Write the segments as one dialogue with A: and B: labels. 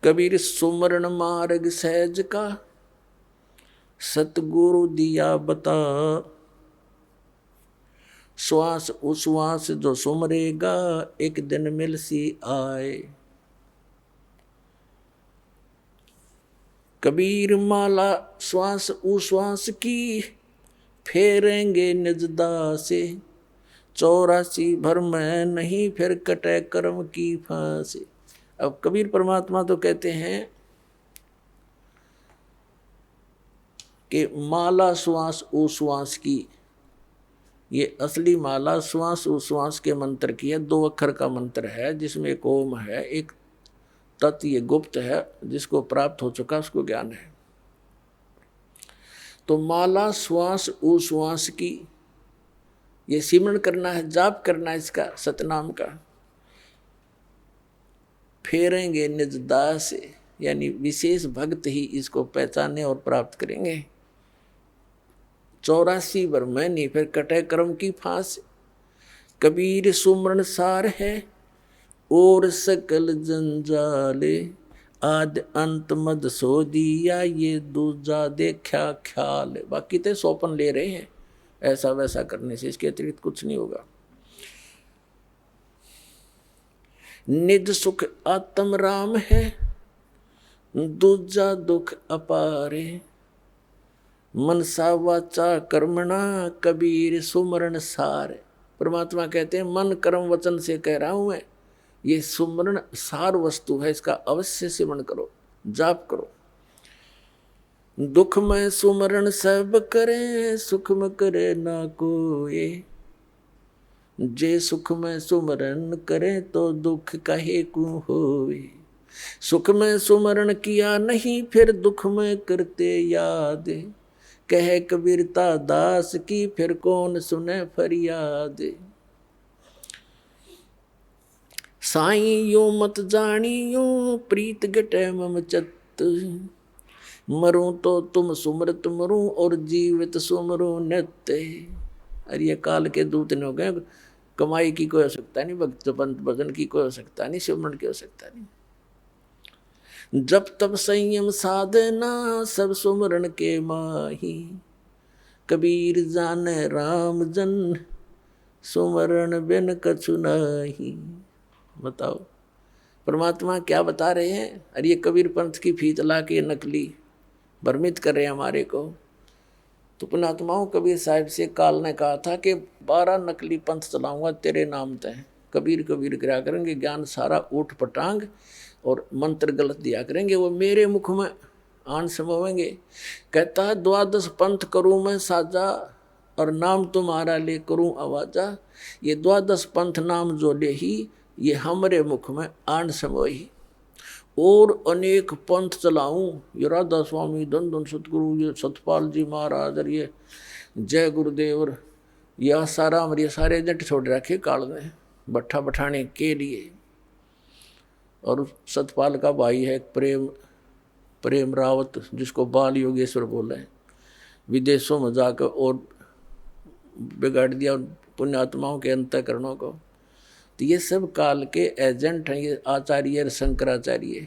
A: कबीर सुमरण मार्ग सहज का, सतगुरु दिया बता। श्वास उश्वास जो सुमरेगा, एक दिन मिल सी आए। कबीर माला श्वास उश्वास की, फेरेंगे निजदा से। 84 भर में नहीं फिर कटे कर्म की फांसी। अब कबीर परमात्मा तो कहते हैं कि माला श्वास उश्वास की, ये असली माला श्वास उश्वास के मंत्र की है। 2 अक्षर का मंत्र है जिसमें एक ओम है, एक तत्, ये गुप्त है, जिसको प्राप्त हो चुका उसको ज्ञान है। तो माला श्वास उश्वास की, ये सिमरण करना है, जाप करना है इसका, सतनाम का। फेरेंगे निज दास से, यानी विशेष भक्त ही इसको पहचाने और प्राप्त करेंगे। 84 भर में नहीं फिर कटे कर्म की फांस। कबीर सुमरण सार है और सकल जंजाले। आद अंत मद सो दिया, ये दूजा देखा ख्याल। बाकी तो सोपन ले रहे हैं, ऐसा वैसा करने से, इसके अतिरिक्त कुछ नहीं होगा। निज सुख आत्म राम है, दूजा दुख अपारे। मनसा वाचा कर्मणा, कबीर सुमरण सार। परमात्मा कहते हैं मन कर्म वचन से कह रहा हूं मैं, ये सुमरण सार वस्तु है, इसका अवश्य सिमरण करो, जाप करो। दुख में सुमरण सब करे, सुख में करे ना कोई। जे सुख में सुमरण करे, तो दुख कहे को होए। सुख में सुमरण किया नहीं, फिर दुख में करते याद। कहे कबीरता दास की, फिर कौन सुने फरियाद। साईं यो मत जानियो, प्रीत गटे मम चत। मरूं तो तुम सुमरत मरूं, और जीवित सुमरो नित्य। अरे ये काल के दूत ने हो गए, कमाई की कोई आवश्यकता नहीं, भक्त पंत भजन की कोई आवश्यकता नहीं, सिमरण की आवश्यकता नहीं। जब तब संयम साधना, सब सुमरण के माही। कबीर जाने राम जन, सुमरण बिन कछु नाही। बताओ परमात्मा क्या बता रहे हैं। अरे ये कबीर पंथ की फीत ला के नकली भ्रमित कर रहे हैं हमारे को। तो पुणात्माओं, कबीर साहिब से काल ने कहा था कि 12 नकली पंथ चलाऊंगा तेरे नाम तय। कबीर कबीर करा करेंगे, ज्ञान सारा ऊट पटांग और मंत्र गलत दिया करेंगे, वो मेरे मुख में आन समोवेंगे। कहता है 12 पंथ करूं मैं साजा, और नाम तुम्हारा ले करूं आवाजा। ये 12 पंथ नाम जो ले ही, ये हमरे मुख में आन समोही। और अनेक पंथ चलाऊं, ये राधा स्वामी, धन धन सतगुरु, ये सतपाल जी महाराज, और ये जय गुरुदेव, और ये आसाराम, ये सारे एजेंट छोड़ रखे काल ने भट्ठा बैठाने के लिए। और सतपाल का भाई है प्रेम रावत, जिसको बाल योगेश्वर बोले, विदेशों में जाकर और बिगाड़ दिया पुण्यात्माओं के अंतःकरणों को। तो ये सब काल के एजेंट हैं, ये आचार्य शंकराचार्य,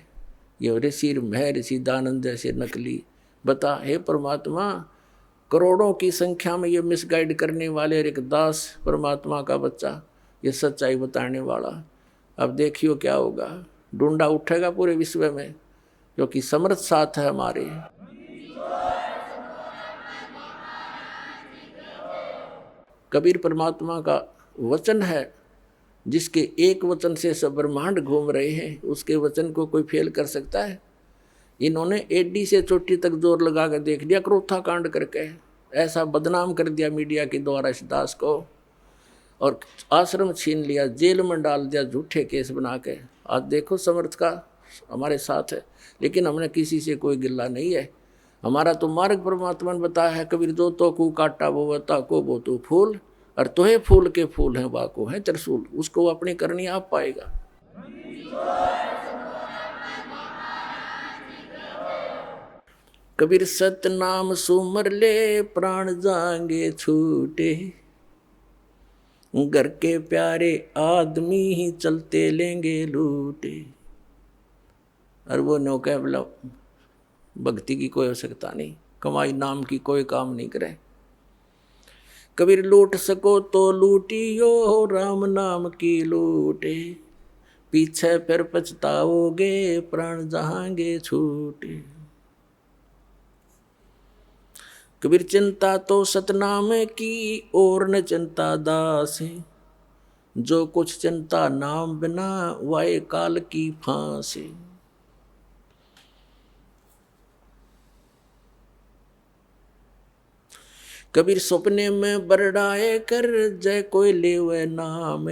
A: ये ऋषि महर्षि दानंद जैसे नकली। बता हे परमात्मा, करोड़ों की संख्या में ये मिसगाइड करने वाले, एक दास परमात्मा का बच्चा, ये सच्चाई बताने वाला। अब देखियो क्या होगा, ढूंढा उठेगा पूरे विश्व में, क्योंकि समर्थ साथ है हमारे। कबीर परमात्मा का वचन है, जिसके एक वचन से सब ब्रह्मांड घूम रहे हैं, उसके वचन को कोई फेल कर सकता है। इन्होंने एडी से चोटी तक जोर लगा कर देख लिया, क्रोथा कांड करके ऐसा बदनाम कर दिया मीडिया के द्वारा इस दास को, और आश्रम छीन लिया, जेल में डाल दिया झूठे केस बना के। आज देखो समर्थ का हमारे साथ है, लेकिन हमने किसी से कोई गिल्ला नहीं है। हमारा तो मार्ग परमात्मा ने बताया है, कबीर जो तो को काटा वो बता को वो तो फूल, और तोहे फूल के फूल हैं वाको है त्रिशूल। उसको अपनी करनी आप पाएगा। कबीर सत नाम सुमर ले, प्राण जाएंगे छूटे। घर के प्यारे आदमी ही चलते लेंगे लूटे। और वो नौका बोला भक्ति की कोई आवश्यकता नहीं, कमाई नाम की कोई काम नहीं करे। कबीर लूट सको तो लूटियो, राम नाम की लूटे, पीछे फिर पछताओगे, प्राण जहांगे छूटे। कबीर चिंता तो सतनाम की, और न चिंता दास, जो कुछ चिंता नाम बिना, वाए काल की फांस। कबीर सपने में बरडाए कर, जय कोई लेवे नाम,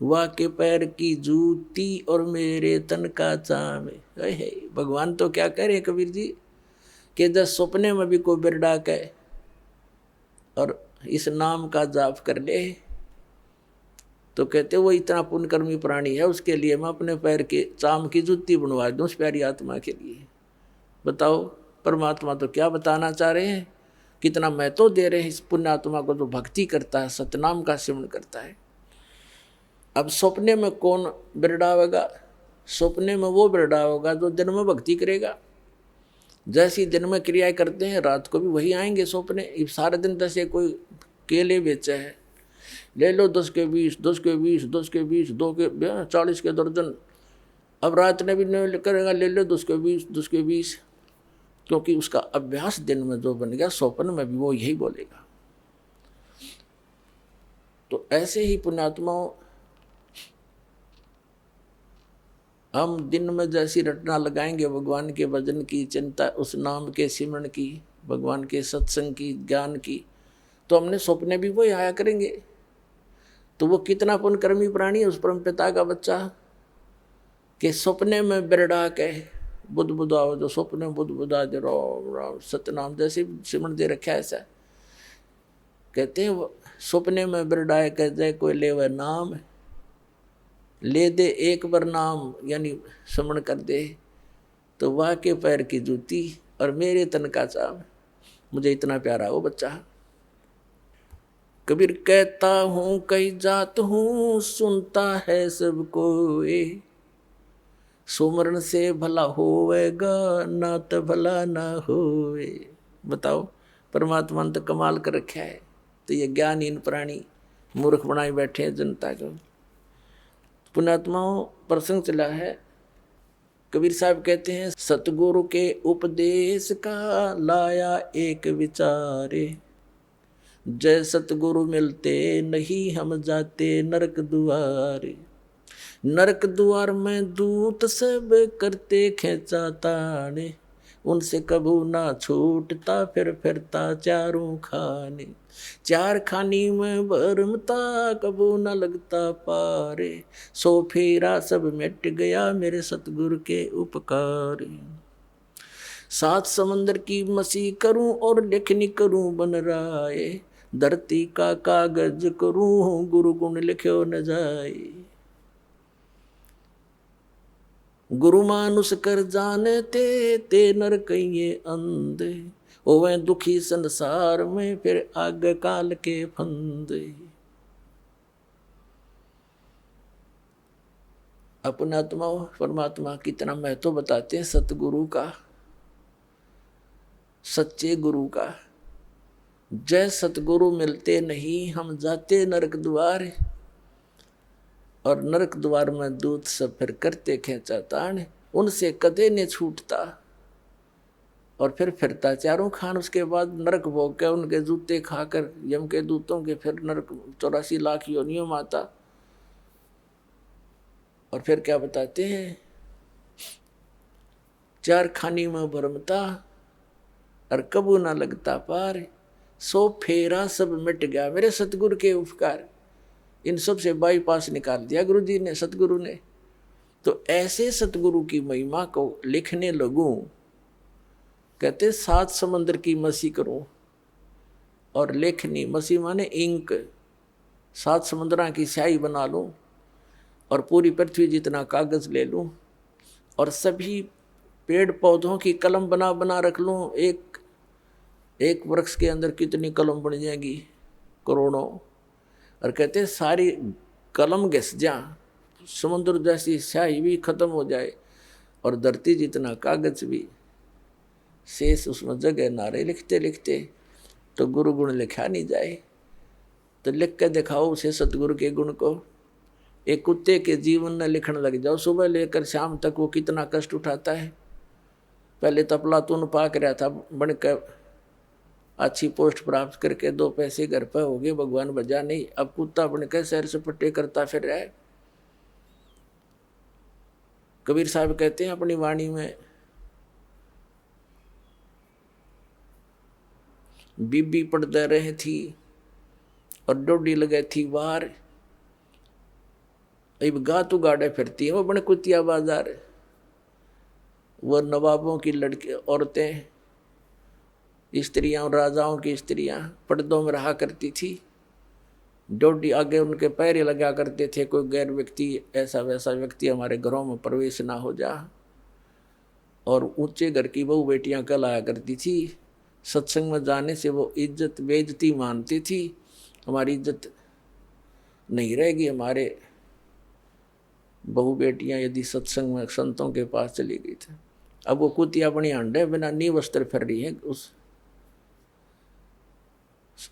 A: वाके पैर की जूती और मेरे तन का चाम। भगवान तो क्या कह रहे कबीर जी कि जब सपने में भी कोई बिरडा के और इस नाम का जाप कर ले तो कहते वो इतना पुण्यकर्मी प्राणी है, उसके लिए मैं अपने पैर के चाम की जूती बनवा दूं उस प्यारी आत्मा के लिए। बताओ परमात्मा तो क्या बताना चाह रहे हैं, कितना महत्व दे रहे हैं इस पुण्य आत्मा को जो भक्ति करता है, सतनाम का सिमरण करता है। अब सपने में कौन बिरडावेगा? सपने में वो बिरडावेगा जो दिन में भक्ति करेगा। जैसी दिन में क्रियाएं करते हैं रात को भी वही आएंगे सपने। सारे दिन जैसे कोई केले बेचे है, ले लो 10 के 20, 10 के 20, 10 के 20, 2 के 40 के दर्जन। अब रात ने भी नहीं करेगा, ले लो 10 के 20, 10 के 20, क्योंकि उसका अभ्यास दिन में जो बन गया स्वप्न में भी वो यही बोलेगा। तो ऐसे ही पुण्यात्माओं हम दिन में जैसी रटना लगाएंगे भगवान के भजन की, चिंता, उस नाम के सिमरण की, भगवान के सत्संग की, ज्ञान की, तो हमने सपने भी वही आया करेंगे। तो वो कितना पुण्यकर्मी प्राणी है उस परम पिता का बच्चा के सपने में बिरड़ा के बुद्ध बुद्धाओ, जो सपने बुद्ध बुद्धा दे राम राम सतनाम जैसे सिमरण दे रखा है। ऐसा कहते हैं सपने में बिरडाए कह जाए कोई ले वह नाम, ले दे एक बार नाम यानी स्मरण कर दे तो वाह के पैर की जूती और मेरे तन का चाम। मुझे इतना प्यारा वो बच्चा। कबीर कहता हूँ कई जात हूँ, सुनता है सबको ए, सुमरण से भला होवेगा ना तो भला ना होवे। बताओ परमात्मा ने तो कमाल कर रखा है, तो ये ज्ञानहीन प्राणी मूर्ख बनाए बैठे हैं जनता को। पुण्यात्माओं प्रसंग चला है, कबीर साहब कहते हैं सतगुरु के उपदेश का लाया एक विचारे, जय सतगुरु मिलते नहीं हम जाते नरक दुआरे। नरक द्वार में दूत सब करते खेचा ताने, उनसे कबू ना छूटता फिर फिरता चारों खाने। चार खानी में भरमता कबू न लगता पारे, सो फेरा सब मिट गया मेरे सतगुरु के उपकार। सात समंदर की मसी करूं और लेखनी करूं बन राय, धरती का कागज करूं गुरु गुण लिख्यो न जाए। गुरु मानुष कर जानते ते नर कहिए अंधे, ओवे दुखी संसार में फिर आग काल के फंदे। अपना आत्मा परमात्मा कितना महत्व बताते हैं सतगुरु का, सच्चे गुरु का। जय सतगुरु मिलते नहीं हम जाते नरक द्वार, और नरक द्वार में दूत सब फिर करते खेचा तान, उनसे कदे ने छूटता और फिर फिरता चारों खान। उसके बाद नरक भोग के उनके जूते खाकर यम के दूतों के फिर नरक 84 लाख योनियों में आता। और फिर क्या बताते हैं, चार खानी में भरमता और कबू ना लगता पार, सो फेरा सब मिट गया मेरे सतगुरु के उपकार। इन सब से बाईपास निकाल दिया गुरु जी ने, सतगुरु ने। तो ऐसे सतगुरु की महिमा को लिखने लगूं, कहते सात समंदर की मसी करूं और लेखनी, मसी माने इंक, सात समुद्रा की स्याही बना लूं और पूरी पृथ्वी जितना कागज ले लूं और सभी पेड़ पौधों की कलम बना बना रख लूं। एक वृक्ष के अंदर कितनी कलम बन जाएगी, करोड़ों। और कहते सारी कलम घिस जा, समुद्र जैसी स्याही भी खत्म हो जाए और धरती जितना कागज भी शेष उसमें जगह ना रहे लिखते लिखते, तो गुरु गुण लिखा नहीं जाए। तो लिख के दिखाओ उसे सतगुरु के गुण को। एक कुत्ते के जीवन में लिखने लग जाओ, सुबह लेकर शाम तक वो कितना कष्ट उठाता है। पहले तो अफलातून पाक रहा था, बनकर अच्छी पोस्ट प्राप्त करके 2 पैसे घर पे हो गए, भगवान बजा नहीं। अब कुत्ता बनकर सैर सपट्टे करता फिर रहा है। कबीर साहब कहते हैं अपनी वाणी में, बीबी पड़ते रहे थी और डोडी लगे थी बाहर, अब गा तू गाड़े फिरती है। वो बने कुतिया बाजार, वो नवाबों की लड़की औरतें, स्त्रियां, राजाओं की स्त्रियां पर्दों में रहा करती थी। डोडी आगे उनके पैर लगा करते थे, कोई गैर व्यक्ति, ऐसा वैसा व्यक्ति हमारे घरों में प्रवेश ना हो जा। और ऊंचे घर की बहू बेटियां कहलाया करती थी। सत्संग में जाने से वो इज्जत बेइज्जती मानती थी, हमारी इज्जत नहीं रहेगी। हमारे बहू बेटियां यदि सत्संग में संतों के पास चली गई थी। अब वो कुतिया बनी अंडे बिना नी वस्त्र फिर रही है उस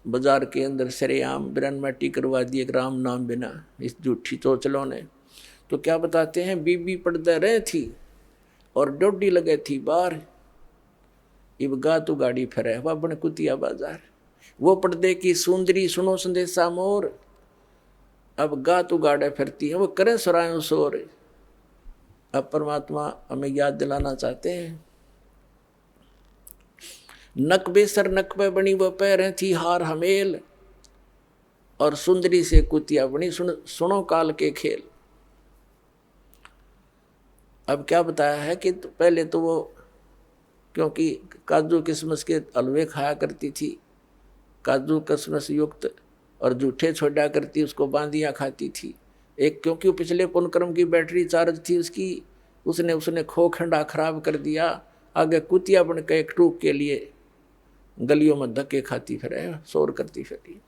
A: बाजार के अंदर, सरेआम बिरनमाटी करवा दिए राम नाम बिना, इस झूठी चोचलों ने। तो क्या बताते हैं, बीबी पर्दे रहे थी और डोडी लगे थी बाहर, इब गा तू गाड़ी फिरे वह बन कुतिया बाजार। वो पर्दे की सुंदरी सुनो संदेशा मोर, अब गा तू गाड़े फिरती है, वो करें सुरायों शोर। अब परमात्मा हमें याद दिलाना चाहते हैं, नक बेसर नक पे बनी वो पैरें थी हार हमेल, और सुंदरी से कुतिया बनी सुनो काल के खेल। अब क्या बताया है कि पहले तो वो क्योंकि काजू किशमिश के हलवे खाया करती थी, काजू किशमिश युक्त, और जूठे छोड़ा करती, उसको बांदियाँ खाती थी। एक क्योंकि पिछले पुनक्रम की बैटरी चार्ज थी उसकी, उसने खो खंडा खराब कर दिया। आगे कुतिया बन के एक टूक के लिए गलियों में धक्के खाती फिरे, शोर करती फिरी।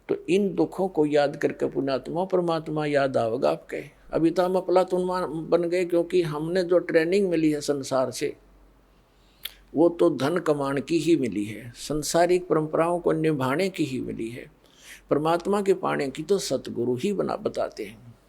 A: तो इन दुखों को याद करके पुण्यात्मा परमात्मा याद आवेगा आपके। अभी तो हम अफलातून बन गए, क्योंकि हमने जो ट्रेनिंग मिली है संसार से, वो तो धन कमाने की ही मिली है, संसारिक परंपराओं को निभाने की ही मिली है। परमात्मा के पाने की तो सतगुरु ही बताते हैं।